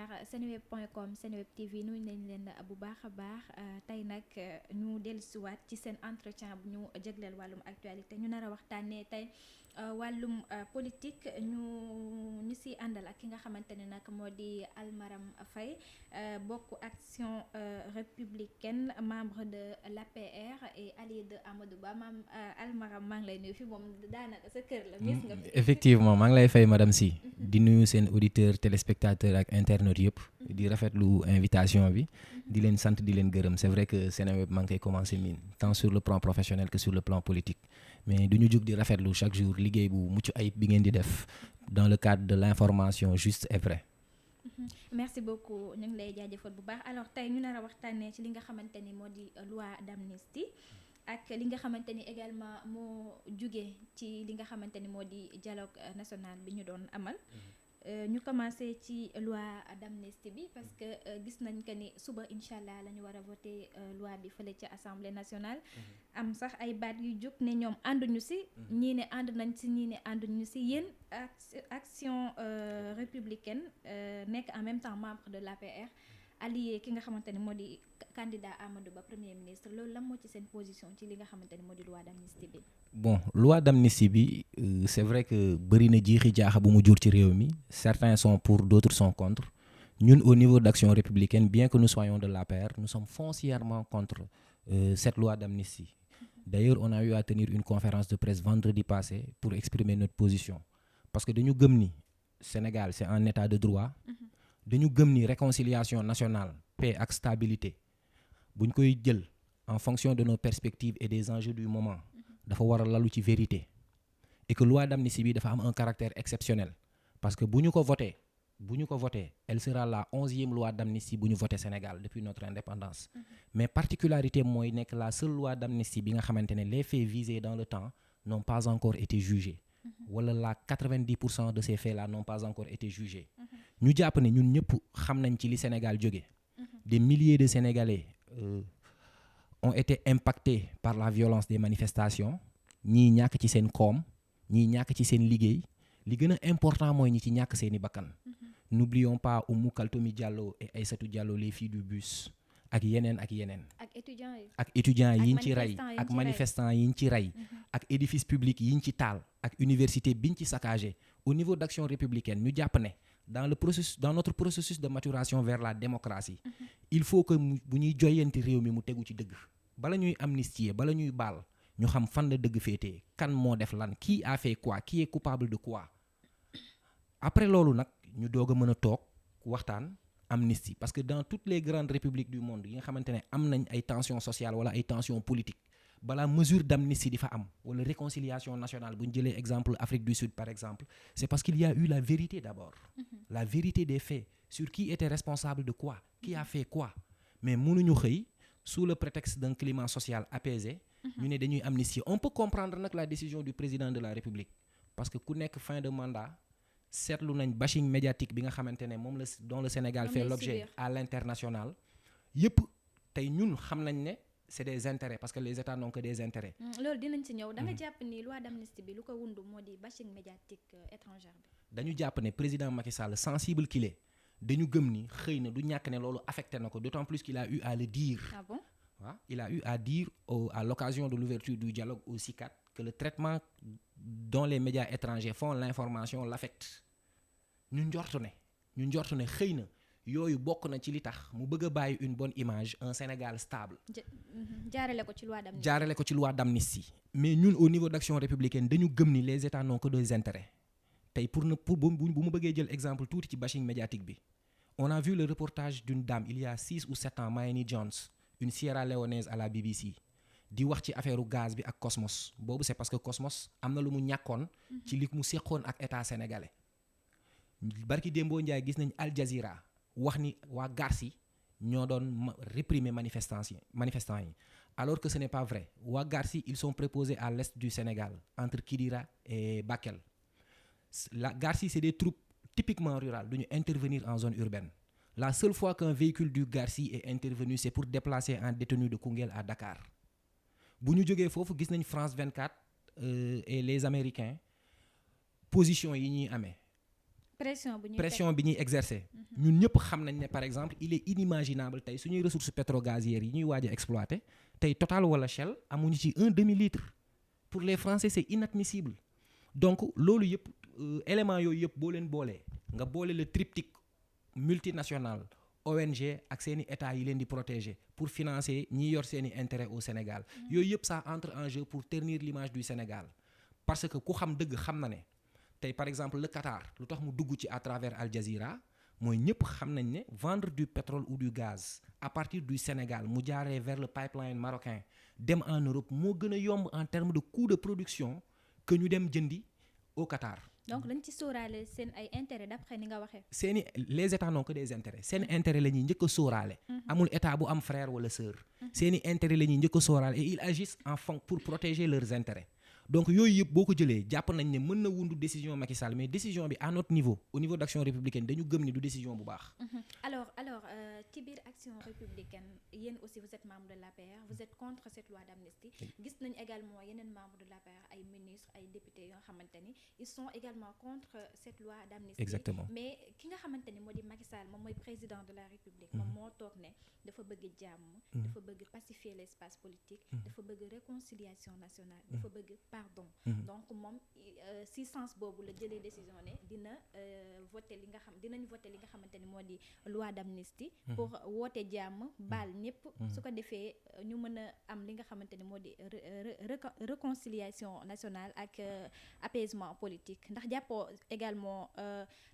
cher seneweb.com Seneweb TV nuyu nañ leen bu baax a baax tey nag ñu dellusiwaat ci seen entretien bu ñu jagleel wàllum actualité ñu nar a waxtaanee tey wàllum politique ñu si àndal ak ki nga xamante ne nag moo di Almaram Faye bokk Action républicaine membre de l'APR et allié de Amadou Ba maam Almaram maa ngi lay nuyu fi moom daanaka sa kër la. Mis nga fi effectivement maa ngi lay fay madame Sy di nuyu seen auditeurs téléspectateurs ak internautes yëpp di rafetlu invitation bi di leen sant di leen gërëm c'est vrai que Seneweb maa ngi koy commencé miin tant sur le plan professionnel que sur le plan politique mais du ñu jug di rafetlu chaque jour liggéey bu mucc ayib bi ngeen di def dans le cadre de l'information juste et vraie. Merci beaucoup ñu ngi lay jaajëfal bu baax alors tey ñu nar a waxtaanee ci li nga xamante ni moo di loi d'amnistie ak li nga xamante ni également moo jugee ci li nga xamante ni moo di dialogue national bi ñu doon amal. ñu commencé ci loi d'amnistie bi parce que gis nañ que ni suba incha allah la ñu war a voter loi bi fële ci assemblée nationale. am sax ay baat yu jóg ne ñoom ànduñu si. ñii ne ànd nañ si ñii ne ànduñu si yéen action républicaine nekk en même temps membre de l'APR allié ki nga xamante ni moo di candidat Amadou Ba premier ministre loolu lan moo ci seen position ci li nga xamante ni moo di loi d'amnistie bi. Bon loi d'amnistie bi c'est vrai que bëri na jiixi jaaxa bu mu jur ci réew mi certains sont pour d'autres sont contre ñun au niveau d'Action républicaine bien que nous soyons de l'APR nous sommes foncièrement contre cette loi d'amnistie. D'ailleurs on a eu à tenir une conférence de presse vendredi passé pour exprimer notre position parce que dañu gëm ni Sénégal c'est un état de droit. dañu gëm ni réconciliation nationale paix ak stabilité buñ koy jël en fonction de nos perspectives et des enjeux du moment dafa war a lalu ci vérité et que loi d'amnistie bi dafa am un caractère exceptionnel parce que bu ñu ko voté elle sera la 11e loi d'amnistie bu ñu voté Sénégal depuis notre indépendance. Mais particularité mooy nekk la seule loi d'amnistie bi nga xamante ne les faits visés dans le temps n'ont pas encore été jugés. wala la 90% de ces faits là n'ont pas encore été jugés. ñu jàpp ne ñun ñëpp xam nañ ci li Sénégal jóge des milliers de Sénégalais ont été impactés par la violence des manifestations ñii ñàkk ci seen koom ñii ñàkk ci seen liggéey li gën a important mooy ñi ci ñàkk seeni bakkan. N'oublions pas Oumou Kaltoumi Diallo et Aïssatou Diallo les filles du bus ak yeneen. ak étudiants yi ñu ci rey ak manifestants yi ñu ci rey ak édifices publics yi ñu ci taal ak université biñ ci saccagé au niveau d'Action républicaine ñu jàpp ne dans notre processus de maturation vers la démocratie il faut que bu ñuy joyanti réew mi mu tegu ci dëgg bala ñuy amnistier bala ñuy baal ñu xam fan la dëgg féetee kan moo def lan qui a fait quoi qui est coupable de quoi après loolu nag ñu doog a mën a toog waxtaan amnistie parce que dans toutes les grandes républiques du monde yi nga xamante ne am nañ ay tensions sociales wala ay tensions politiques balaa mesure d'amnistie di fa am wala réconciliation nationale bu ñu jëlee exemple Afrique du Sud par exemple c'est parce qu'il y a eu la vérité d'abord. La vérité des faits sur qui était responsable de quoi qui a fait quoi mais mënuñu xëy sous le prétexte d'un climat social apaisé ñu ne dañuy amnistier on peut comprendre nag la décision du président de la République parce que ku nekk fin de mandat seetlu nañ bashing médiatique bi nga xamante ne moom la dont le Sénégal fait l'objet à l'international yëpp tey ñun xam nañ ne c'est des intérêts parce que les États n'ont que des intérêts. loolu dinañ ci ñëw da nga jàpp ni loi d'amnistie bi lu ko wundu moo di bashing médiatique étranger bi. dañu jàpp ne président Macky Sall sensible qu'il est dañu gëm ni xëy na du ñàkk ne loolu affecté na ko d'autant plus qu'il a eu à le dire. Ah bon? Il a eu à dire à l'occasion de l'ouverture du dialogue au CICAD que le traitement dont les médias étrangers font l'information l'affecte. ñu njortu ne xëy na yooyu bokk na ci li tax mu bëgg a bàyyi une bonne image un Sénégal stable. jaarale ko ci loi d'amnistie. Mais ñun au niveau d'Action républicaine dañu gëm ni les États n'ont que des intérêts tey pour bu mu bëggee jël exemple tuuti ci bashing médiatique bi on a vu le reportage d'une dame il y a 6 ou 7 ans Mayeni Jones une Sierra Léonaise à la BBC di wax ci affaire gaz bi ak Cosmos boobu c'est parce que Cosmos am na lu mu ñàkkoon ci li mu séqoon ak état sénégalais barki Dembo Ndiaye gis nañ Al Jazeera wax ni waa Garci ñoo doon réprimer manifestants yi alors que ce n'est pas vrai waa Garci ils sont préposés à l'est du Sénégal entre Kidira et Bakel la Garci c'est des troupes typiquement rurales duñu intervenir en zone urbaine la seule fois qu'un véhicule du Garci est intervenu c'est pour déplacer un détenu de Koungheul à Dakar bu ñu jógee foofu gis nañ France 24 et les Américains position yi ñuy amee pression bi ñuy exercer. ñun ñëpp xam nañ ne par exemple il est inimaginable tey suñuy ressources pétrogazières yi ñuy waaj a exploiter tey Total wala Shell amuñu ci 1 demi-litre pour les Français c'est inadmissible donc loolu yëpp éléments yooyu yëpp boo leen boolee nga boole le triptyque multinational ONG ak seeni état yi leen di protéger pour financer ñi yor seeni intérêt au Sénégal yooyu yëpp ça entre en jeu pour ternir l'image du Sénégal parce que ku xam dëgg xam na ne tey par exemple le Qatar lu tax mu dugg ci à travers Al Jazeera mooy ñëpp xam nañ ne vendre du pétrole ou du gaz à partir du Sénégal mu jaaree vers le pipeline marocain dem en Europe moo gën a yomb en termes de coût de production que ñu dem jëndi au Qatar. donc dañ ci sóoraale seen ay intérêt d'après ni nga waxee. Les états n'ont que des intérêts seen intérêt la ñuy njëkk a sóoraale. amul état bu am frère wala sœur. seeni intérêt la ñuy njëkk a sóoraale et ils agissent en fond pour protéger leurs intérêts. donc yooyu yëpp boo ko jëlee jàpp nañ ne mën na wundu décision Macky Sall mais décision bi à notre niveau au niveau d'Action républicaine dañu gëm ni du décision bu baax. alors ci biir Action républicaine yéen aussi vous êtes membre de l'APR vous êtes contre cette loi d'amnistie gis nañ également yeneen membres de l'APR ay ministres ay députés yoo xamante ni ils sont également contre cette loi d'amnistie. exactement mais ki nga xamante ni moo di Macky Sall moom mooy président de la République. moom moo toog ne dafa bëgg jàmm. dafa bëgg pacifier l'espace politique. dafa bëgg réconciliation nationale. dafa bëgg pardon. donc moom si sens boobu la jëlee décision ne dinañ voter li nga xamante ni moo di loi d'amnistie pour woote jàmm baal ñëpp su ko defee ñu mën a am li nga xamante ni moo di réconciliation nationale ak apaisement politique ndax jàppoo également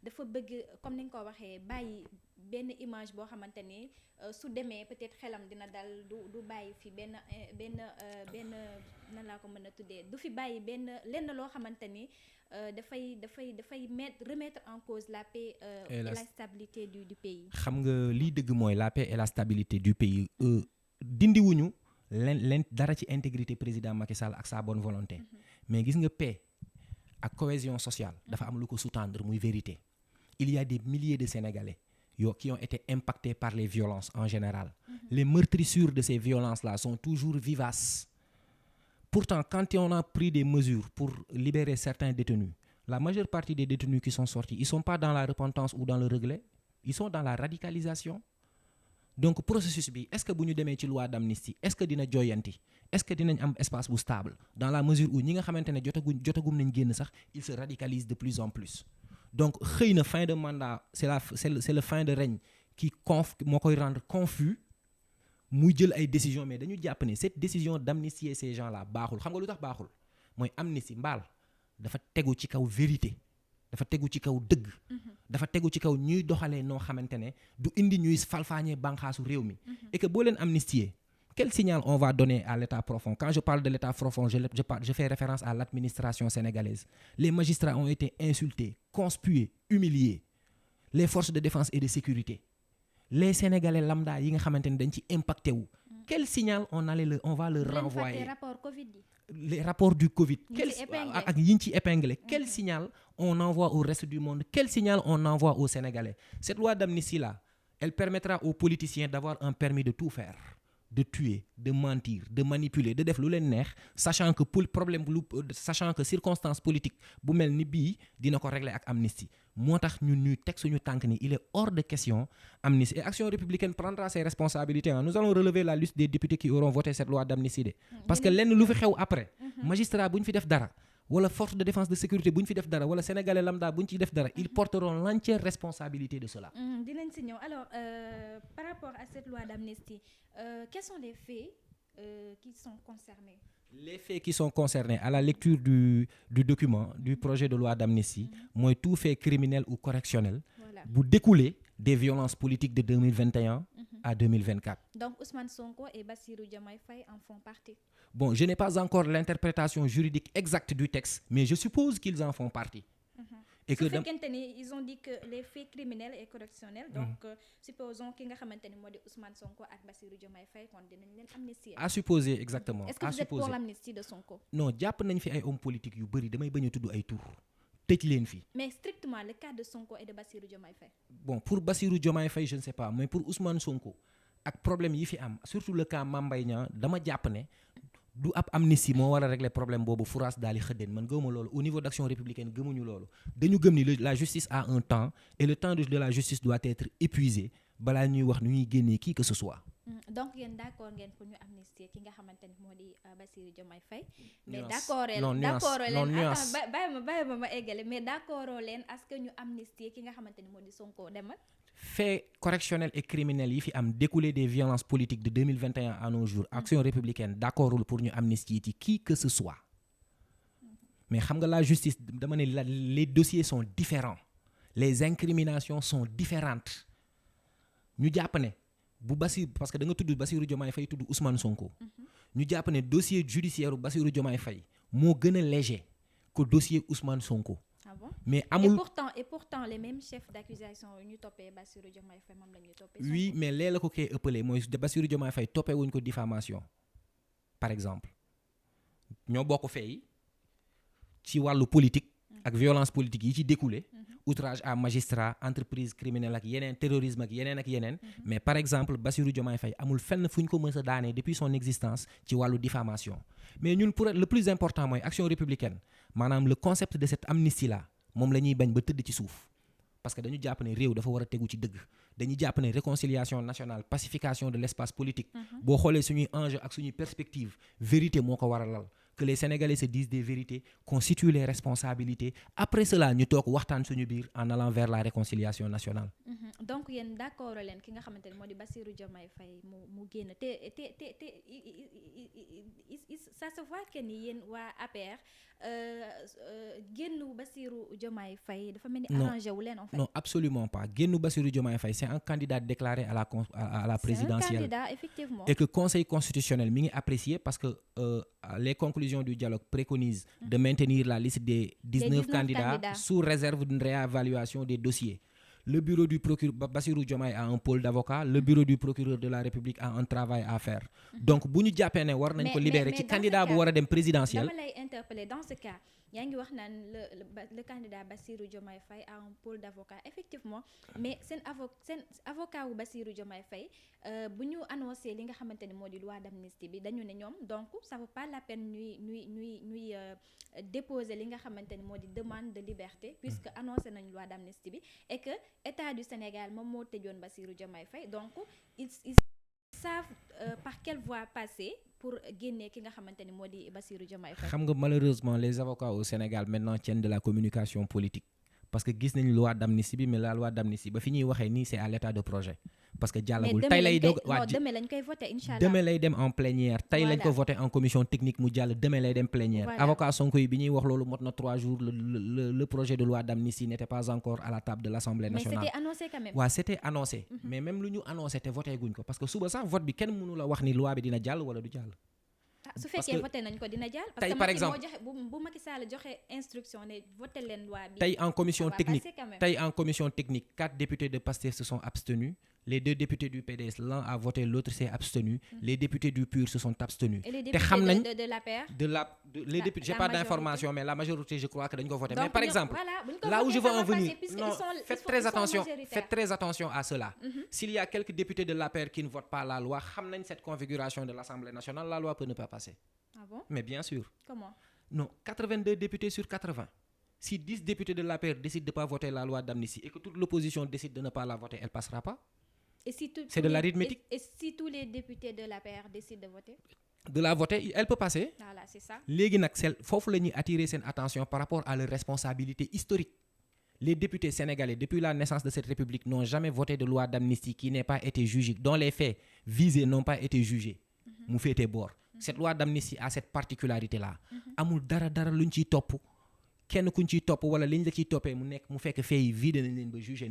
dafa bëgg comme ni nga ko waxee bàyyi benn image boo xamante ni su demee peut-être xelam dina dal du bàyyi fi benn nan laa ko mën a tuddee du fi bàyyi lenn loo xamante ni dafay remettre en cause la paix et la stabilité du pays. xam nga liy dëgg mooy la paix et la stabilité du pays dindiwuñu leen dara ci intégrité président Macky Sall ak sa bonne volonté mais gis nga paix ak cohésion sociale dafa am lu ko sous-tendre muy vérité il y a des milliers de Sénégalais qui ont été impactés par les violences en général. Les meurtrissures de ces violences-là sont toujours vivaces. Pourtant, quand on a pris des mesures pour libérer certains détenus, la majeure partie des détenus qui sont sortis, ils ne sont pas dans la repentance ou dans le regret, ils sont dans la radicalisation. Donc, processus bi, est-ce que bu ñu demee ci loi d'amnistie, est-ce que dina joyanti, est-ce que dinañ am espace bu stable, dans la mesure où ñi nga xamante ne jotagum nañ génn sax, ils se radicalisent de plus en plus. Donc xëy na fin de mandat c'est le fin de règne qui moo koy rendre confus muy jël ay décisions mais dañu jàpp ne cette décision d'amnistier ces gens-là baaxul xam nga lu tax baaxul mooy amnistie mbaal dafa tegu ci kaw vérité dafa tegu ci kaw dëgg dafa tegu ci kaw ñuy doxalee noo xamante ne du indi ñuy falfaañee bànqaasu réew mi et que boo leen amnistier quel signal on va donner à l'État profond? Quand je parle de l'État profond, je fais référence à l'administration sénégalaise. Les magistrats ont été insultés, conspués, humiliés. Les forces de défense et de sécurité. Les Sénégalais lambda yi nga xamante ne dañ ci impacté wu. Quel signal on va leur renvoyer? Les rapports du Covid. Ak yi ñu ci épinglé. Quel signal on envoie au reste du monde? Quel signal on envoie aux Sénégalais? Cette loi d'amnistie-là, elle permettra aux politiciens d'avoir un permis de tout faire. De tuer, de mentir, de manipuler, de def lu leen neex, sachant que circonstance politique bu mel ni bii dina ko régler ak amnistie. moo tax ñun ñuy teg suñu tànk ni il est hors de question amnistie et Action républicaine prendra ses responsabilités. Nous allons relever la liste des députés qui auront voté cette loi d'amnistie parce que lenn lu fi xew après magistrat bu ñu fi def dara wala force de défense de sécurité bu ñu fi def dara wala sénégalais lambda bu ñu ci def dara ils porteront l'entière responsabilité de cela. dinañ si ñëw alors par rapport à cette loi d'amnistie quels sont les faits qui sont concernés? Les faits qui sont concernés à la lecture du document du projet de loi d'amnistie mooy tout fait criminel ou correctionnel bu découler des violences politiques de 2021 à 2024. Donc Ousmane Sonko et Bassirou Diomaye Faye en font partie. Bon, je n'ai pas encore l'interprétation juridique exacte du texte, mais je suppose qu'ils en font partie. Et que ils ont dit que les faits criminels et correctionnels, donc supposons ki nga xamante ni moo di Ousmane Sonko ak Bassirou Diomaye Faye kon dinañ leen amnistier. À supposer exactement. Est-ce que vous êtes pour l'amnistie de Sonko? Non, jàpp nañ fi ay hommes politiques yu bëri damay bañ a tudd ay tur tëj leen fi. Mais strictement le cas de Sonko et de Bassirou Diomaye Faye. Bon, pour Bassirou Diomaye Faye je ne sais pas, mais pour Ousmane Sonko ak problème yi fi am surtout le cas Mame Mbaye Niang dama jàpp ne du ab amnistie moo war a régler problème boobu furaas daal di xëddeen man gëmuma loolu au niveau d'Action républicaine gëmuñu loolu dañu gëm ni la justice a un temps et le temps de la justice doit être épuisé balaa ñuy wax nu ñuy génnee qui que ce soit. donc yéen d'accord ngeen pour ñu amnistier ki nga xamante ni moo di Bassirou Diomaye Faye. mais bàyyi ma eggale mais d'accord leen à ce que ñu amnistier ki nga xamante ni moo di Sonko demal. Faits correctionnels et criminels yi fi am découlé des violences politiques de 2021 à nos jours Action républicaine d'accordul pour ñu amnistier ci qui que ce soit mais xam nga la justice dama ne les dossiers sont différents les incriminations sont différentes ñu jàpp ne bu parce que da nga tudd Bassirou Diomaye Faye tudd Ousmane Sonko ñu jàpp ne dossier judiciaire Bassirou Diomaye Faye moo gën a léger que dossier Ousmane Sonko. Ah bon? Mais amul et pourtant les mêmes chefs d'accusation ñu toppee Bassirou Diomaye Faye moom la ñuy toppee. Oui mais lee la ko koy ëppalee mooy Bassirou Diomaye Faye toppee wuñ ko diffamation par exemple ñoo bokk fee ci wàllu politique ak violence politique yi ci découlé outrage à magistrat entreprise criminelle ak yeneen terrorisme ak yeneen mais par exemple Bassirou Diomaye Faye amul fenn fu ñu ko mës a daanee depuis son existence ci wàllu diffamation mais ñun pour le plus important mooy Action républicaine maanaam le concept de cette amnistie là moom la ñuy bañ ba tëdd ci suuf parce que dañu jàpp ne réew dafa war a tegu ci dëgg dañuy jàpp ne réconciliation nationale pacification de l'espace politique boo xoolee suñuy enjeu ak suñuy perspective vérité moo ko war a lal que les Sénégalais se disent des vérités constituent les responsabilités après cela ñu toog waxtaan suñu biir en allant vers la réconciliation nationale. Donc yéen d'accord leen ki nga xamante ne moo di Bassirou Diomaye Faye mu génn te ça se voit que ni yéen waa APR génnu Bassirou Diomaye Faye dafa mel ni arrangé wu leen en fait. Non absolument pas génnu Bassirou Diomaye Faye c'est un candidat déclaré à la présidentielle. C'est un candidat effectivement. Et que conseil constitutionnel mi ngi apprécié parce que les conclusions du dialogue préconisent de maintenir la liste des 19 candidats sous réserve d'une réévaluation des dossiers. Le bureau du procureur Bassirou Diomaye a un pôle d'avocats, le bureau du procureur de la République a un travail à faire. Donc bu ñu jàppee ne war nañ ko libérer ci candidat bu war a dem présidentiel. Dama lay interpeller dans ce cas yaa ngi wax naan le candidat Bassirou Diomaye Faye a un pôle d'avocats effectivement mais seen avocat wu Bassirou Diomaye Faye bu ñu annoncé li nga xamante ne moo di loi d'amnistie bi dañu ne ñoom donc ça vaut pas la peine ñuy déposer li nga xamante ne moo di demande de liberté puisque annoncé nañu loi d'amnistie bi et que état du Sénégal moom moo tëjoon Bassirou Diomaye Faye donc ils savent par quelle voie passer pour génne ki nga xamante ni moo di Bassirou Diomaye Faye. Xam nga malheureusement les avocats au Sénégal maintenant tiennent de la communication politique parce que gis nañu loi d'amnistie bi mais la loi d'amnistie ba fi ñuy waxee nii c'est à l'état de projet parce que jàllagul tey lay doog demain lañ koy voter inchallah demain lay dem en plénière tey lañ ko voter en commission technique mu jàll demain lay dem plénière avocat Sonko yi bi ñuy wax loolu mot na 3 jours le projet de loi d'amnistie n'était pas encore à la table de l'Assemblée nationale. Mais c'était annoncé quand même. waaw c'était annoncé mais même lu ñu annoncé te voté guñ ko parce que suba sax vote bi kenn mënu la wax ni loi bi dina jàll wala du jàll. Su fekkee voté nañ ko dina jàll. tey par exemple parce que bu Macky Sall joxe instruction ne voté leen loi bi. tey en commission technique 4 députés de Pastef se sont abstenus. Les 2 députés du PDS, l'un a voté, l'autre s'est abstenu. Les députés du PUR se sont abstenus. Et les députés de l'APR les députés, j'ai pas d'informations, mais la majorité, je crois que dañ ko voté. Donc, mais par exemple, là où je veux en venir, faites très attention à cela. S'il y a quelques députés de l'APR qui ne votent pas la loi, xam nañ cette configuration de l'Assemblée nationale, la loi peut ne pas passer. Ah bon? Mais bien sûr. Comment? Non, 82 députés sur 80. Si 10 députés de l'APR décident de ne pas voter la loi d'amnistie et que toute l'opposition décide de ne pas la voter, elle passera pas. C'est de l'arithmétique. Et si tous les députés de l'APR décident de voter? De la voter, elle peut passer. Voilà, c'est ça. Léegi nag foofu la ñuy attirer seen attention par rapport à leur responsabilité historique. Les députés sénégalais, depuis la naissance de cette république, n'ont jamais voté de loi d'amnistie qui n'ait pas été jugée, dont les faits visés n'ont pas été jugés. Mu féete boor. Cette loi d'amnistie a cette particularité-là. Amul dara luñ ciy topp kenn kuñ ciy topp wala liñ la ciy toppee mu fekk faits yi vidé nañ leen ba juger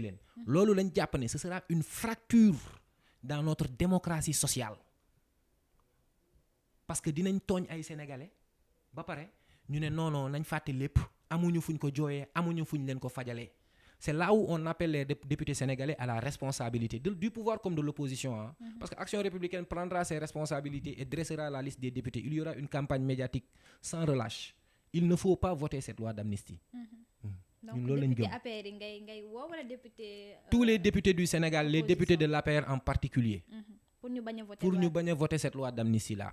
leen loolu lañ jàpp ne ce sera une fracture dans notre démocratie sociale parce que dinañ tooñ ay sénégalais ba pare ñu ne non nañ fàtte lépp amuñu fuñ ko jooyee amuñu fuñ leen ko fajalee. C'est là où on appelle les députés sénégalais à la responsabilité du pouvoir comme de l'opposition parce que Action républicaine prendra ses responsabilités et dressera la liste des députés. Il y aura une campagne médiatique sans relâche. Il ne faut pas voter cette loi d'amnistie. Donc député APR ngay woo wala député tous les députés du Sénégal, les députés de l'APR en particulier. pour ñu bañ a voter pour ñu bañ a voter cette loi d'amnistie là.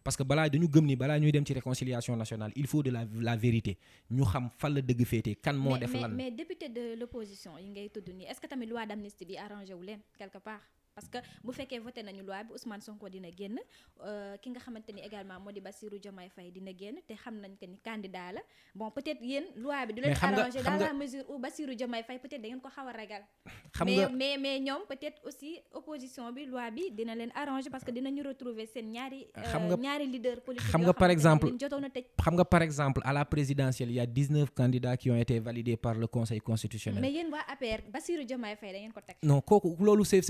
parce que dañu gëm ni balaa ñuy dem ci réconciliation nationale il faut de la vérité ñu xam fan la dëgg féetee kan moo def lan. mais député de l'opposition yi ngay tudd nii est-ce que tamit loi d'amnistie bi arrangé wu leen quelque part. parce que bu fekkee voté nañu loi bi Ousmane Sonko dina génn ki nga xamante ni également moo di Bassirou Diomaye Faye dina génn te xam nañ que ni candidat la bon peut-être yéen loi bi du leen arrangé dans la mesure où Bassirou Diomaye Faye peut-être da ngeen ko xaw a ragal. mais ñoom peut-être aussi opposition bi loi bi dina leen arrangé parce que dinañu retrouver seen ñaari leader politique xam nga par exemple à la présidentielle il y a 19 candidats qui ont été validés par le Conseil constitutionnel. mais yéen waa APR Bassirou Diomaye Faye da ngeen ko teg. non kooku loolu c'est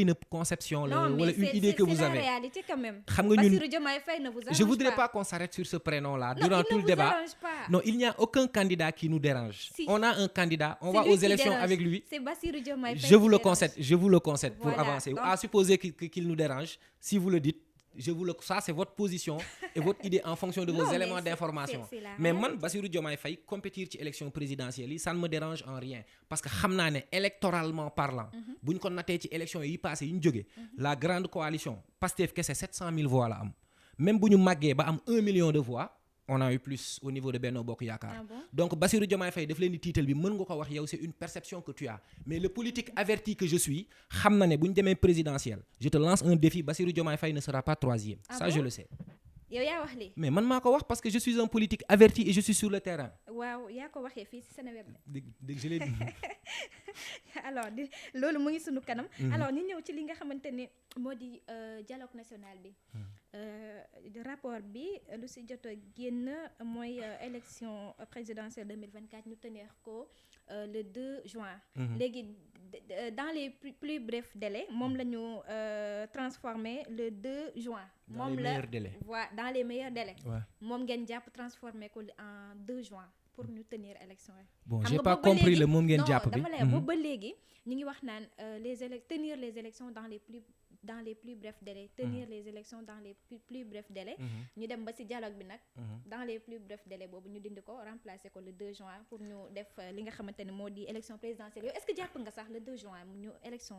une conception la wala une idée que vous avez. C'est la réalité quand même. xam nga Bassirou Diomaye Faye ne vous arrange je voudrais pas qu'on s'arrête sur ce prénom là durant tout le débat. Non, il n'y a aucun candidat qui nous dérange. Si. On a un candidat, on va aux élections avec lui. C'est Bassirou Diomaye Faye. Je vous le concède pour voilà, avancer. donc... À supposer qu'il nous dérange, si vous le dites, ça c'est votre position et votre idée en fonction de vos éléments d'information. Mais man Bassirou Diomaye Faye compétir ci élection présidentielle ça ne me dérange en rien parce que xam naa ne électoralement parlant bu ñu ko nattee ci élection yi passé yi ñu jógee la grande coalition Pastef kese 700 000 voix la am même bu ñu màggee ba am 1 million de voix on a eu plus au niveau de Benno Bokk Yaakaar. Ah bon? Donc Bassirou Diomaye Faye daf leen di tiital bi mën nga ko wax yow c'est une perception que tu as mais le politique averti que je suis xam na ne bu ñu demee présidentielle je te lance un défi Bassirou Diomaye Faye ne sera pas troisième. Ah ça bon? Je le sais. yow yaa wax lii. mais man maa ko wax parce que je suis un politique averti et je suis sur le terrain. waaw yaa ko waxee fii ci Seneweb. je l'ai dit. alors loolu mu ngi sunu kanam. alors ñu ñëw ci li nga xamante ni moo di dialogue national bi. rapport bi lu ci jot a génn mooy élection présidentielle 2024 ñu tenir ko le 2 juin. léegi dans les plus brefs délais moom la ñu transformé le 2 juin. dans les meilleurs délais. Voilà, dans les meilleurs délais. Ouais. moom ngeen jàpp transformé ko en 2 juin pour ñu tenir élection yi. bon j'ai pas compris le moom ngeen jàpp bi. non dama lay boobu ba léegi ñu ngi wax naan tenir les élections dans les plus brefs délais. tenir les élections dans les plus brefs délais. ñu dem ba ci dialogue bi nag. dans les plus brefs délais boobu ñu dindi ko remplacer ko le 2 juin pour ñu def li nga xamante ne moo di élection présidentielle yow est-ce que jàpp nga sax le 2 juin ñu élection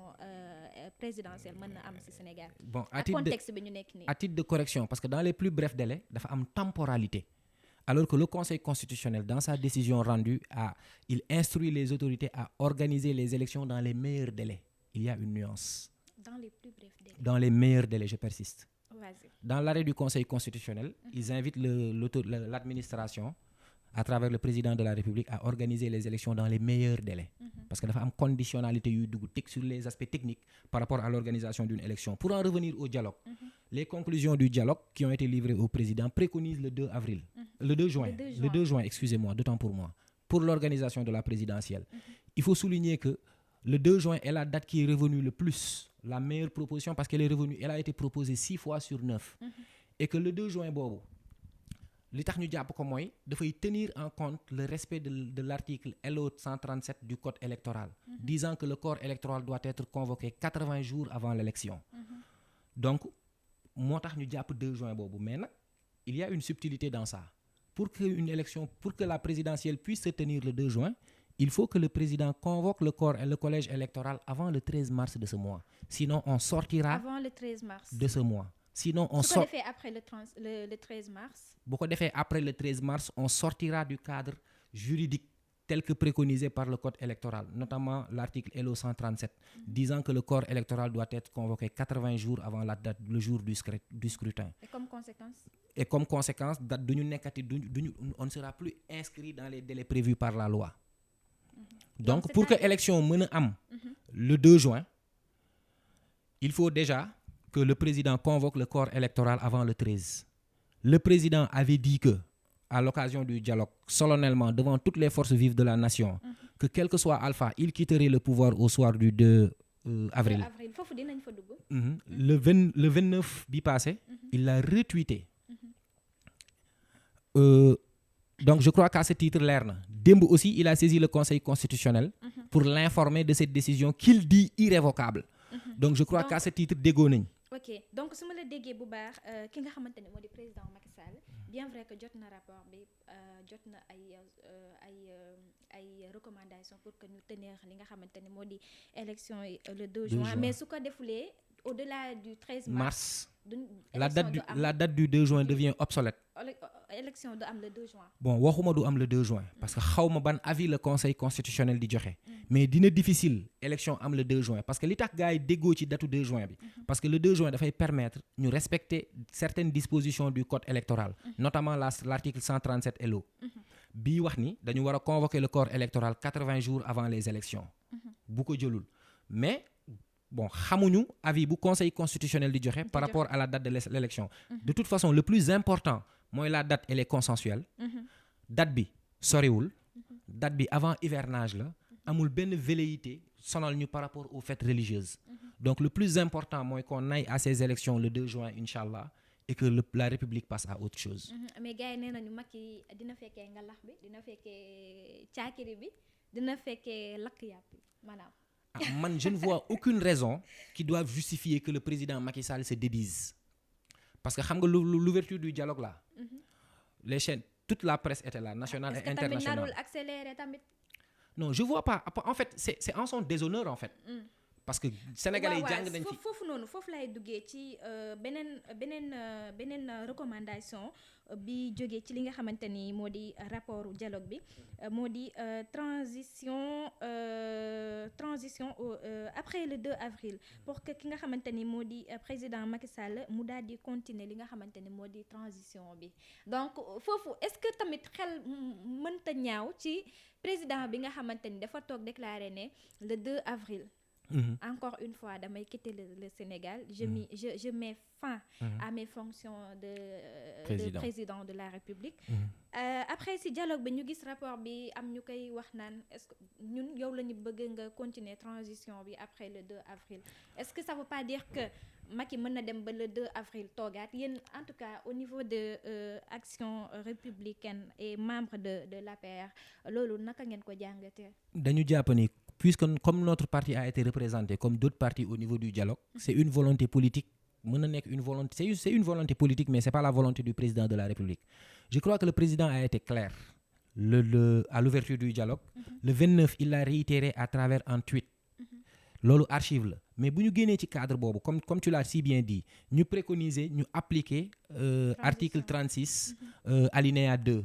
présidentielle mën na am ci Sénégal. bon ak contexte bi ñu nekk nii. à titre de correction parce que dans les plus brefs délais dafa am temporalité. Alors que le Conseil constitutionnel, dans sa décision rendue, il instruit les autorités à organiser les élections dans les meilleurs délais. Il y a une nuance. Dans les plus brefs délais. Dans les meilleurs délais, je persiste. Vas-y. Dans l'arrêt du Conseil constitutionnel, ils invitent l'administration, à travers le président de la République, à organiser les élections dans les meilleurs délais. Parce que dafa am conditionnalité yu dugg sur les aspects techniques par rapport à l'organisation d'une élection. Pour en revenir au dialogue, les conclusions du dialogue qui ont été livrées au président préconisent le 2 avril. Le 2 juin, excusez-moi, d'autant pour moi, pour l'organisation de la présidentielle. Il faut souligner que le 2 juin est la date qui est revenue le plus, la meilleure proposition parce qu'elle est revenue, elle a été proposée 6 fois sur 9. Et que le 2 juin boobu li tax ñu jàpp ko mooy dafay tenir en compte le respect de l'article LO 137 du code électoral, disant que le corps électoral doit être convoqué 80 jours avant l'élection. Donc moo tax ñu jàpp 2 juin boobu mais nag il y a une subtilité dans ça. Pour que la présidentielle puisse se tenir le 2 juin, il faut que le président convoque le collège électoral avant le 13 mars de ce mois. Sinon, on sortira avant le 13 mars de ce mois. Sinon, on sort. Fait après le 13 mars. Beaucoup de fait après le 13 mars, on sortira du cadre juridique tel que préconisé par le code électoral, notamment l'article LO 137, disant que le corps électoral doit être convoqué 80 jours avant la date, le jour du scrutin. Et comme conséquence, date on ne sera plus inscrit dans les délais prévus par la loi. Donc pour que l'élection mène am le 2 juin, il faut déjà que le président convoque le corps électoral avant le 13. Le président avait dit que, à l'occasion du dialogue, solennellement devant toutes les forces vives de la nation, que quel que soit Alpha, il quitterait le pouvoir au soir du 2 avril. Le 29 bi passé, il l'a retweeté. Donc je crois qu'à ce titre, Dembo aussi, il a saisi le Conseil constitutionnel pour l'informer de cette décision qu'il dit irrévocable. Donc je crois qu'à ce titre, déggoo nañ. Ok donc su ma la déggee bu baax ki nga xamante ne moo di président Macky Sall bien vrai que jot na rapport bi jot na ay recommandations pour que ñu tenir li nga xamante ne moo di élection yi le 2 juin mais su ko defulee au-delà du 13 mars. duñ La élection date du 2 juin devient obsolète. élection du am le 2 juin. Bon waxuma du am le 2 juin parce que xawma ban avis le conseil constitutionnel di joxe mais dina difficile élection am le 2 juin parce que li tax gars yi déggoo ci datu 2 juin bi parce que le 2 juin dafay permettre ñu respecter certaines dispositions du code électoral notamment l'article 137 LO bii wax ni dañu war a convoquer le corps électoral 80 jours avant les élections bu ko jëlul mais bon xamuñu avis bu conseil constitutionnel di joxe par rapport à la date de l'élection de toute façon le plus important mooy la date elle est consensuelle date bi soriwul date bi avant hivernage la amul benn velléité sonal ñu par rapport aux fêtes religieuses donc le plus important mooy qu'on aille à ces élections le 2 juin inchallah et que la République passe à autre chose. mais gars yi nee nañu Macky dina fekkee ngalax bi dina fekkee caakiri bi dina fekkee lakk yàpp bi maanaam. Man je ne vois aucune raison qui doive justifier que le président Macky Sall se dédise parce que xam nga l'ouverture du dialogue là les chaînes toute la presse était là nationale et internationale. est-ce que tamit narul accélérer tamit. Non je vois pas en fait c'est en son déshonneur en fait. parce que sénégalais yi jàng nañ fi foofu lay duggee ci beneen recommandation bi jógee ci li nga xamante ni moo di rapport dialogue bi moo di transition après le 2 avril pour que ki nga xamante ni moo di président Macky Sall mu daal di continuer li nga xamante ni moo di transition bi donc foofu est-ce que tamit xel mënta ñaaw ci président bi nga xamante ni dafa toog déclarer ne le 2 avril. Encore une fois damay quitter le Sénégal je mets fin à mes fonctions de président de la République après si dialogue bi ñu gis rapport bi am ñu koy wax naan est-ce que ñun yow la ñu bëgg nga continuer transition bi après le 2 avril est-ce que ça veut pas dire que Macky mën na dem ba le 2 avril toogaat yéen en tout cas au niveau de Action républicaine et membre de l'APR loolu naka ngeen ko jàngatee. dañu jàpp ni puisque comme notre parti a été représenté comme d'autres partis au niveau du dialogue c'est une volonté politique mën na nekk une volonté c'est une volonté politique mais c'est pas la volonté du président de la République je crois que le président a été clair à l'ouverture du dialogue le 29 il l'a réitéré à travers un tweet loolu archive la mais bu ñu génnee ci cadre boobu comme tu l'as si bien dit ñu préconiser ñu appliquer article 36 alinéa 2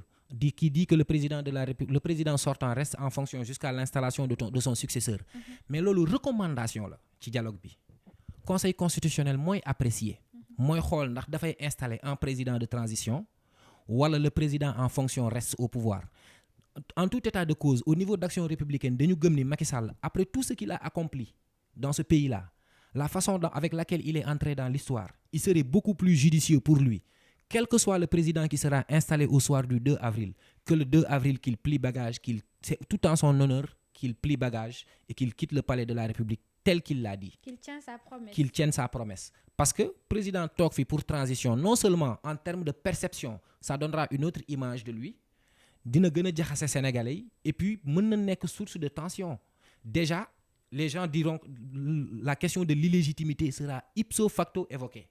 qui dit que le président de la République le président sortant reste en fonction jusqu'à l'installation de son successeur mais loolu recommandation la ci dialogue bi conseil constitutionnel mooy apprécier mooy xool ndax dafay installer un président de transition wala le président en fonction reste au pouvoir en tout état de cause au niveau d'Action républicaine dañu gëm ni Macky Sall après tout ce qu'il a accompli dans ce pays-là la façon avec laquelle il est entré dans l'histoire il serait beaucoup plus judicieux pour lui quel que soit le président qui sera installé au soir du 2 avril que le 2 avril qu'il plie bagage c'est tout en son honneur qu'il plie bagage et qu'il quitte le palais de la République tel qu'il l'a dit qu'il tienne sa promesse parce que président toog fi pour transition non seulement en termes de perception ça donnera une autre image de lui dina gën a jaxase sénégalais yi et puis mën na nekk source de tension déjà les gens diront la question de l'illégitimité sera ipso facto évoquée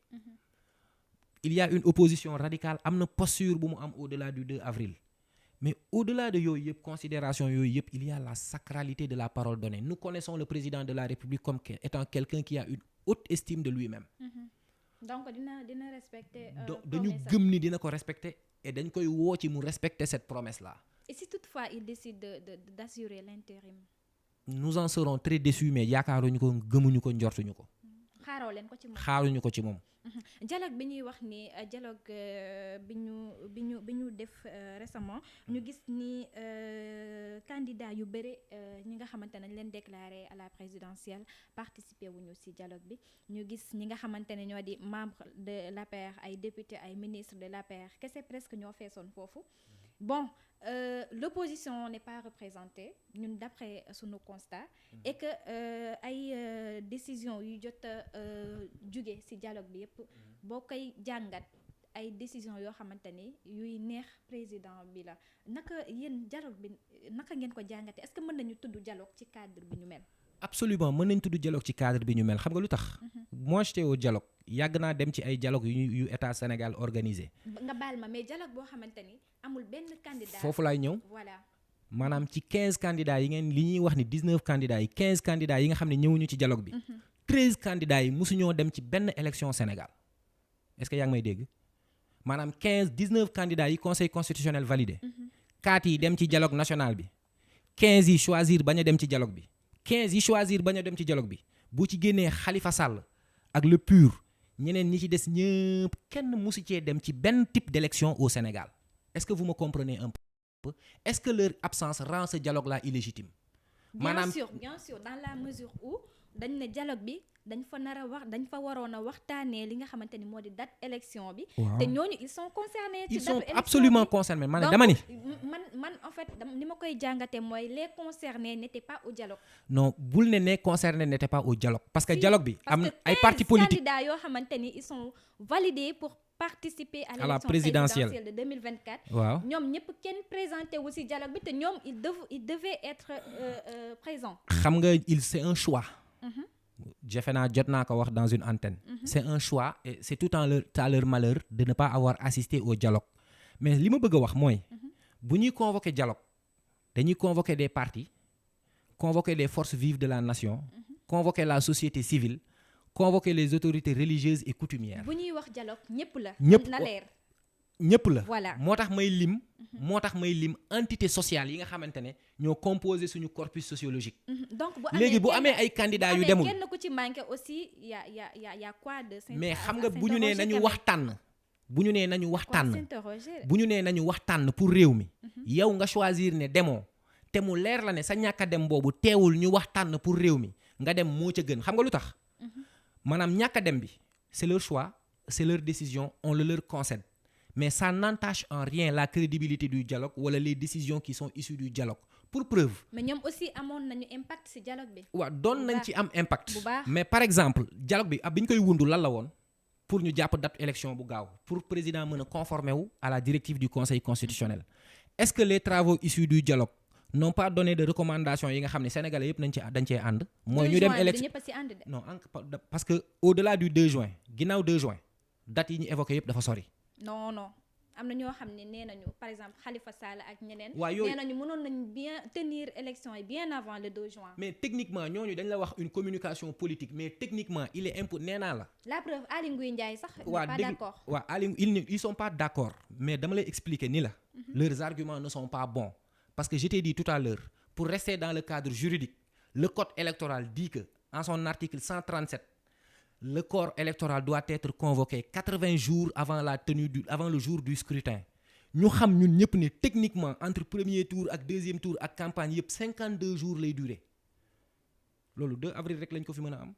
il y a une opposition radicale am na posture bu mu am au-delà du 2 avril mais au-delà de yooyu yëpp considération yooyu yëpp il y a la sacralité de la parole donnée nous connaissons le président de la République comme étant quelqu'un qui a une haute estime de lui-même donc dina respecter dañu gëm ni dina ko respecter et dañ koy woo ci mu respecter cette promesse là et si toutefois il décide d'assurer l'intérim nous en serons très déçus mais yaakaaruñu ko gëmuñu ko njortuñu ko xaaruñu ko ci moom dialogue bi ñuy wax ni dialogue bi ñu def récemment ñu gis ni candidat yu bëri ñi nga xamante ne leen déclaré à la présidentielle participer wuñu ci dialogue bi ñu gis ñi nga xamante ne ñoo di membre de l'APR ay député ay ministre de l'APR kese presque ñoo feesoon foofu bon l'opposition n'est pas représentée ñun d'après sunu constat et que ay décision yu jot a jóge ci dialogue bi yépp boo koy jàngat ay décision yoo xamante ni yuy neex président bi la naka yéen dialogue bi naka ngeen ko jàngate est-ce que mën nañu tudd dialogue ci cadre bi ñu mel absolument mën nañ tudd dialogue ci cadre bi ñu mel xam nga lu tax moi j'étais au dialogue yàgg naa dem ci ay dialogue yu état Sénégal organisé nga baal ma mais dialogue boo xamante ni amul benn candidat foofu laay ñëw voilà maanaam ci 15 candidats yi ngeen li ñuy wax ni 19 candidats yi 15 candidats yi nga xam ne ñëwuñu ci dialogue bi 13 candidats yi musuñoo dem ci benn élection Sénégal est-ce que yaa ngi may dégg maanaam 19 candidats yi conseil constitutionnel validé 4 yi dem ci dialogue national bi 15 yi choisir bañ a dem ci dialogue bi 15 yi choisir bañ a dem ci dialogue bi bu ci génnee Khalifa Sall ak le PUR ñeneen ñi ci des ñëpp kenn musu cee dem ci benn type d'élection au Sénégal est-ce que vous me comprenez un peu est-ce que leur absence rend ce dialogue-là illégitime bien sûr dans la mesure où dañ ne dialogue bi dañ fa waroon a waxtaanee li nga xamante ni moo di date élection bi. Waaw. te ñooñu ils sont concernés. ci ils date sont élection absolument bi. concernés man Donc, dama ni man en fait ni ma koy jàngatee mooy les concernés n'étaient pas au dialogue. non bul ne concernés n'étaient pas au dialogue parce que Si, dialogue bi parce am na que ay 15 partis politiques candidats yoo xamante ni ils sont validés pour participer à la l'élection présidentielle. présidentielle de 2024. waaw ñoom ñëpp kenn présenté wu ci dialogue bi te ñoom ils devaient être présents. xam nga c'est un choix defe naa jot naa ko wax dans une antenne c'est un choix et c'est tout à leur malheur de ne pas avoir assisté au dialogue mais li ma bëgg a wax mooy bu ñuy convoquer dialogue dañuy convoquer des partis convoquer les forces vives de la nation convoquer la société civile convoquer les autorités religieuses et coutumières bu ñuy wax dialogue ñëpp la. ñëpp na leer. ñëpp la Voilà. moo tax may lim entité sociale yi nga xamante ne ñoo composé suñu corpus sociologique donc léegi bu amee ay candidats yu demul kenn ku ci manqué aussi y a quoi de. mais xam nga bu ñu nee nañu waxtaan bu ñu nee nañu waxtaan bu ñu nee nañu waxtaan pour réew mi yow nga choisir ne demoo te mu leer la ne sa ñàkk a dem boobu teewul ñu waxtaan pour réew mi nga dem moo ca gën xam nga lu tax maanaam ñàkk a dem bi c'est leur choix c'est leur décision on le leur concède mais ça n'entache en rien la crédibilité du dialogue wala les décisions qui sont issues du dialogue pour preuve mais ñoom aussi amoon nañu impact ci dialogue bi. waaw doon nañ ci am impact bu baax. mais par exemple dialogue bi bi ñu koy wundu lan la woon pour ñu jàpp date élection bu gaaw pour président mën a conformer wu à la directive du conseil constitutionnel est-ce que les travaux issus du dialogue n'ont pas donné de recommandations yi nga xam ne sénégalais yëpp dañ cee ànd mooy ñu dem élection ñëpp a ci ànd de. non parce que au-delà du 2 juin ginnaaw 2 juin date yi ñu évoqué yëpp dafa sori non am na ñoo xam ne nee nañu par exemple Khalifa Sall ak ñeneen. waaw yooyu nee nañu mënoon nañu bien tenir élection yi bien avant le 2 juin. mais techniquement ñooñu dañ la wax une communication politique mais techniquement il est nee naa la. la preuve Aly Ngouille Ndiaye sax. waa pas dégg d'accord. waaw Aly ils sont pas d'accord mais dama lay expliquer ni la. leurs arguments ne sont pas bons parce que je t'ai dit tout à l'heure pour rester dans le cadre juridique le code électoral dit que en son article 137 le corps électoral doit être convoqué 80 jours avant le jour du scrutin ñu xam ñun ñëpp ne techniquement entre premier tour ak deuxième tour ak campagne yëpp 52 jours lay durer loolu 2 avril rek lañ ko fi mën a am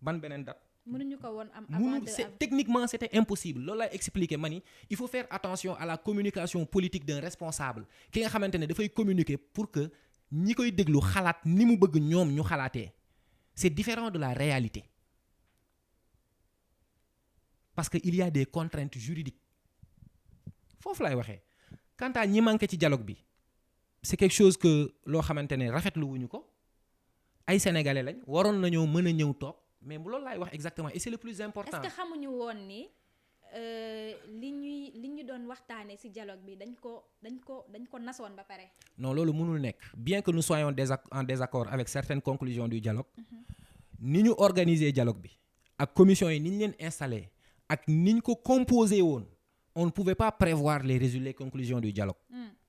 ban beneen date. mënuñu ko woon am avant techniquement c'était impossible loolu lay expliquer ma ni il faut faire attention à la communication politique d'un responsable ki nga xamante ne dafay communiquer pour que ñi koy déglu xalaat ni mu bëgg ñoom ñu xalaatee c'est différent de la réalité parce que il y a des contraintes juridiques foofu lay waxee quant à ñi manqué ci dialogue bi c'est quelque chose que loo xamante ne rafetlu wuñu ko ay sénégalais lañ waroon nañoo mën a ñëw toog mais loolu laay wax exactement et c'est le plus important. est-ce que xamuñu woon ni li ñu doon waxtaanee ci dialogue bi dañ ko nasoon ba pare. non loolu mënul nekk bien que nous soyons en désaccord avec certaines conclusions du dialogue ni ñu organiser dialogue bi ak commission yi ni ñu leen installé ak ni ñu ko composé woon on ne pouvait pas prévoir les conclusions du dialogue.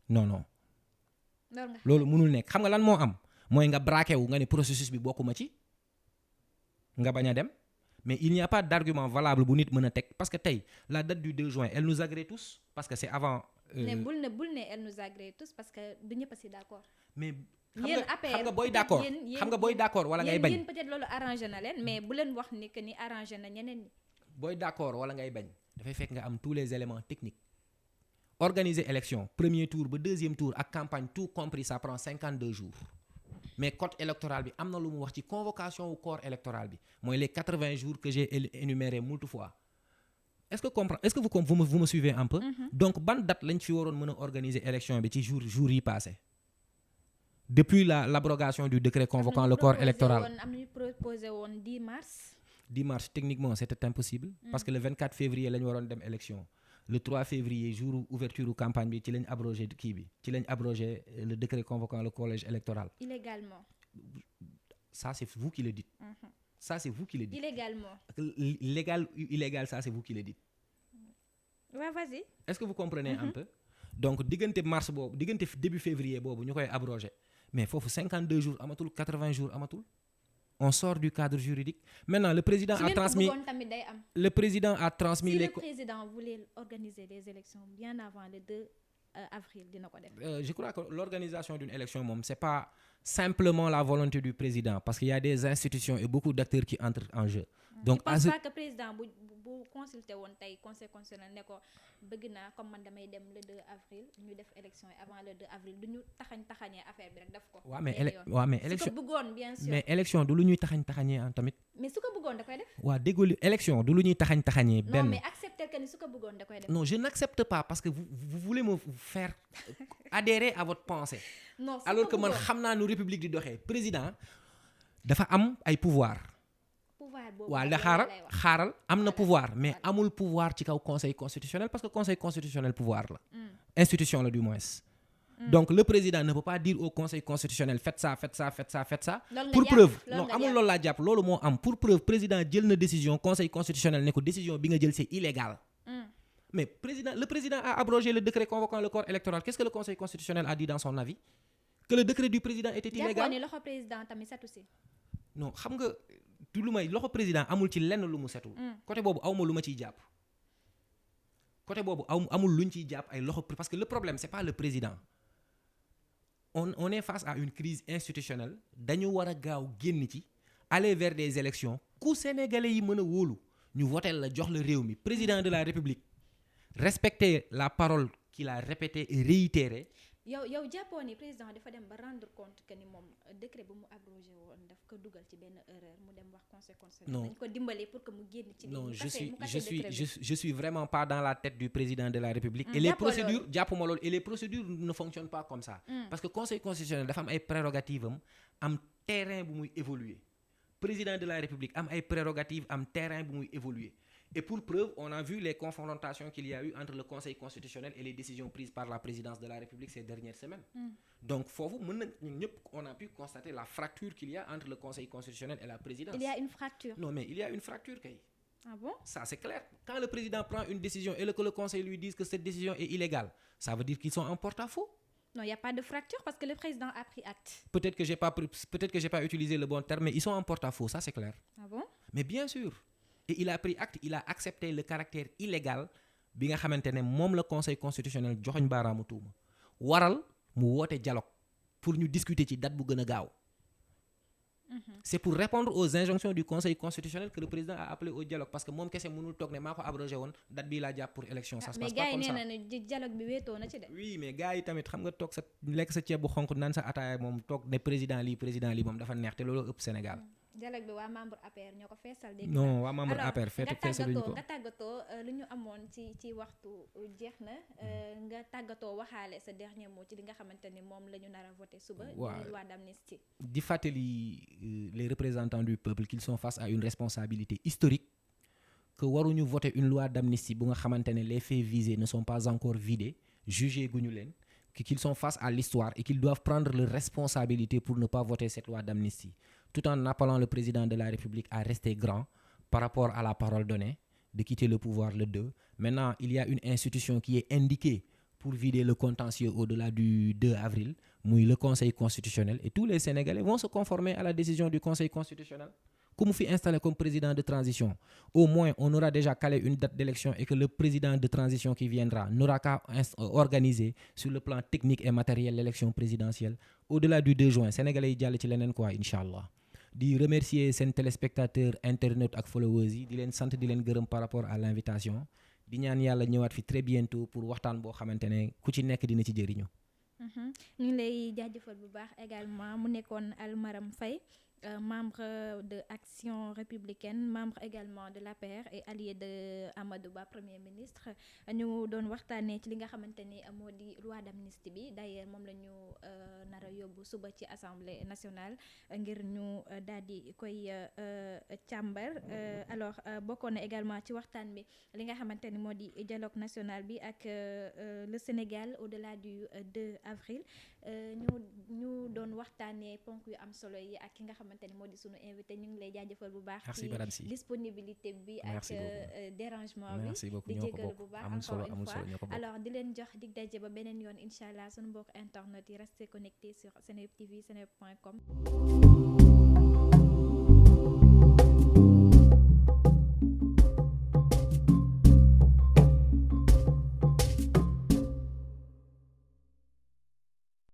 non loolu mënul nekk xam nga lan moo am mooy nga braqué wu nga ne processus bi bokkuma ci nga bañ a dem mais il n'y a pas d'argument valable bu nit mën a teg parce que tey la date du 2 juin elle nous agrée tous parce que c'est avant. mais bul ne elle nous agrée tous parce que du ñëpp si d'accord. mais xam nga booy d'accord wala ngay bañ. yéen peut-être loolu arrangé na leen mais bu leen wax ni que ni arrangé na ñeneen ñi. booy d'accord wala ngay bañ dafay fekk nga am tous les éléments techniques organiser élection premier tour ba deuxième tour ak campagne tout compris ça prend 52 jours. mais code électoral bi am na lu mu wax ci convocation wu corps électoral bi mooy les 80 jours que j'ai énuméré moult fois est-ce que vous me suivez un peu. donc ban date lañ fi waroon mën a organiser élection bi ci jour yi passé depuis l'abrogation du décret convoquant le corps électoral. am nañu proposé woon 10 mars. 10 mars techniquement c'était impossible. parce que le 24 février la ñu waroon dem élection. le 3 février jour ouverture campagne bi ci lañ abrogé kii bi ci lañ abrogé le décret convoquant le collège électoral. illégalement. ça c'est vous qui le dites. Ça c'est vous qui le dites. Illégalement. Légal ou illégal, ça c'est vous qui le dites. Ouais, vas-y. Est-ce que vous comprenez un peu? Donc diggante mars boobu diggante début février boobu ñu koy abrogé mais foofu 52 jours amatul 80 jours amatul. On sort du cadre juridique. Maintenant le président a transmis le président a transmis si les le président voulait organiser des élections bien avant le 2 avril dina ko def. Je crois que l'organisation d'une élection moom c'est pas simplement la volonté du président parce qu'il y a des institutions et beaucoup d'acteurs qui entrent en jeu. Donc je pense pas que président bu consulté woon tey conseil constitutionnel ne ko bëgg naa comme man damay dem le 2 avril ñu def élection yi avant le 2 avril du ñu taxañee affaire bi rek def ko. waaw mais élection su ko bëggoon bien sûr. mais élection du lu ñuy taxañee tamit. mais su ko bëggoon da koy def. waaw déggoo élection du lu ñuy taxañee. benn non mais accepter que ni su ko bëggoon da koy def. non je n'accepte pas parce que vous voulez me faire adhérer à votre pensée. non alors que man xam naa nu république di doxee président dafa am ay pouvoir. waaw la xaaral am na pouvoir mais amul pouvoir ci kaw conseil constitutionnel parce que conseil constitutionnel pouvoir la institution la du moins donc le président ne peut pas dire au conseil constitutionnel faites ça pour preuve non amul loolu laa jàpp loolu moo am pour preuve président jël na décision conseil constitutionnel ne ko décision bi nga jël c'est illégal mais le président a abrogé le décret convoquant le corps électoral. Qu'est-ce que le conseil constitutionnel a dit dans son avis? Que le décret du président était illégal. jàppoon ni loxo président tamit setu si. non xam nga du lu may loxo président amul ci lenn lu mu setul. côté boobu awma lu ma ciy jàpp. côté boobu amul luñ ciy jàpp ay loxo parce que le problème c'est pas le président. on est face à une crise institutionnelle dañu war a gaaw génn ci aller vers des élections ku sénégalais yi mën a wóolu ñu votel la jox la réew mi président de la république respecter la parole qu'il a répétée et réitérée. yow jàppoon ni président dafa dem ba rendre compte que ni moom décret bu mu abrogé woon daf ko dugal ci benn erreur mu dem wax conséquence. non dañ ko dimbali pour que mu génn ci. non je suis vraiment pas dans la tête du président de la république. et les procédures ne fonctionnent pas comme ça. parce que conseil constitutionnel dafa am ay prérogatives am terrain bu muy évoluer président de la république am ay prérogatives am terrain bu muy évoluer. Et pour preuve, on a vu les confrontations qu'il y a eu entre le Conseil constitutionnel et les décisions prises par la présidence de la République ces dernières semaines. Donc, on a pu constater la fracture qu'il y a entre le Conseil constitutionnel et la présidence. Il y a une fracture. Non, mais il y a une fracture, Kay. Ah bon? Ça, c'est clair. Quand le président prend une décision et que le Conseil lui dise que cette décision est illégale, ça veut dire qu'ils sont en porte-à-faux. Non, il n'y a pas de fracture parce que le président a pris acte. Peut-être que j'ai pas utilisé le bon terme, mais ils sont en porte-à-faux, ça c'est clair. Ah bon? Mais bien sûr. Et il a pris acte, il a accepté le caractère illégal bi nga xamante ne moom la conseil constitutionnel joxoñ baaraamu tuuma waral mu woote dialogue pour ñu discuter ci date bu gën a gaaw. C'est pour répondre aux injonctions du conseil constitutionnel que le président a appelé au dialogue parce que moom kese mënul toog ne maa ko abrogé woon date bii laa jàpp pour élection. Ça se passe pas comme ça. mais gars yi nee na ne dialogue bi wéetoo na ci de. oui mais gars yi tamit xam nga toog sa lekk sa ceeb bu xonk naan sa ataaya moom toog ne président lii moom dafa neex te loolu ëpp Sénégal. dialogue bi waa membre APR ñoo ko feesal. non waa membre APR feesaluñu ko nga tàggatoo lu ñu amoon ci waxtu jeex na nga tàggatoo waxaale sa dernier mot ci li nga xamante ni moom la ñu nar a voté suba. waaw loi d'amnistie. di fàttali les représentants du peuple qu'ils sont face à une responsabilité historique que waruñu voter une loi d'amnistie bu nga xamante ne les faits visés ne sont pas encore vidés jugés guñu leen qu'ils sont face à l'histoire et qu'ils doivent prendre leurs responsabilités pour ne pas voter cette loi d'amnistie, tout en appelant le président de la République à rester grand par rapport à la parole donnée, de quitter le pouvoir le 2. Maintenant, il y a une institution qui est indiquée pour vider le contentieux au-delà du 2 avril, le Conseil constitutionnel, et tous les Sénégalais vont se conformer à la décision du Conseil constitutionnel. Comme fait installé comme président de transition, au moins on aura déjà calé une date d'élection et que le président de transition qui viendra n'aura qu'à organiser sur le plan technique et matériel l'élection présidentielle au-delà du 2 juin. Sénégalais yi jàll ci leneen quoi inchallah. Di remercier seen téléspectateurs internautes ak followers yi di leen sant di leen gërëm par rapport à l'invitation di ñaan yàlla ñëwaat fi très bientôt pour waxtaan boo xamante ne ku ci nekk dina ci jëriñu. ñu ngi lay jaajëfal bu baax également mu nekkoon Almaram Faye. Membre de Action républicaine, membre également de l'APR et allié de Amadou Ba, Premier ministre. ñu doon waxtaanee ci li nga xamante ni moo di loi d'amnistie bi d'ailleurs moom la ñu nar a yóbbu suba ci Assemblée nationale ngir ñu daal di koy càmbar alors bokkoon na également ci waxtaan bi li nga xamante ni moo di dialogue national bi ak le Sénégal au-delà du 2 avril ñu doon waxtaanee ponk yu am solo yi ak ki nga xamante ni moo di sunu invité ñu ngi lay jaajëfal bu baax merci ci Badamsi disponibilité bi ak merci beaucoup dérangement bi merci beaucoup di ñoo ko jégalu bokk bu baax amul solo encore une amul fois solo ñoo ko bokk alors di leen jox dig daje ba beneen yoon incha allah sunu mbokk internet yi restez connectés sur Seneweb TV seneweb.com